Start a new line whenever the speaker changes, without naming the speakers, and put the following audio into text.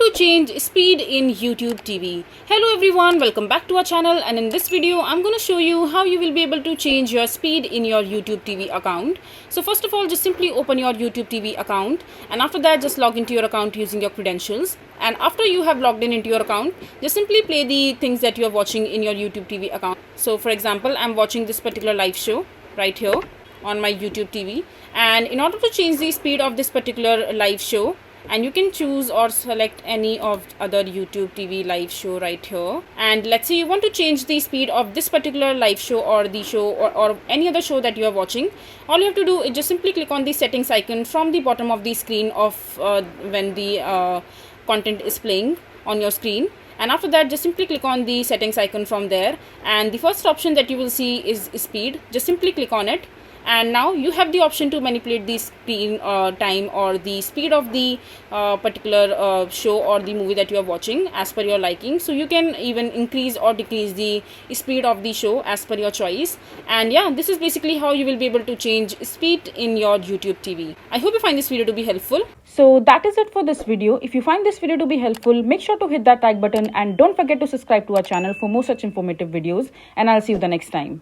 to change speed in YouTube TV. Hello everyone, welcome back to our channel, and in this video I'm going to show you how you will be able to change your speed in your YouTube TV account. So first of all, just simply open your YouTube TV account, and after that just log into your account using your credentials. And after you have logged in into your account, just simply play the things that you are watching in your YouTube TV account. So for example, I'm watching this particular live show right here on my YouTube TV, and in order to change the speed of this particular live show, and you can choose or select any of other YouTube TV live show right here, and let's say you want to change the speed of this particular live show or the show or any other show that you are watching. All you have to do is just simply click on the settings icon from the bottom of the screen of when the content is playing on your screen, and after that just simply click on the settings icon from there, and the first option that you will see is speed. Just simply click on it, and now you have the option to manipulate the screen time or the speed of the particular show or the movie that you are watching as per your liking. So you can even increase or decrease the speed of the show as per your choice. And yeah, this is basically how you will be able to change speed in your YouTube TV. I hope you find this video to be helpful. So that is it for this video. If you find this video to be helpful, make sure to hit that like button and don't forget to subscribe to our channel for more such informative videos, and I'll see you the next time.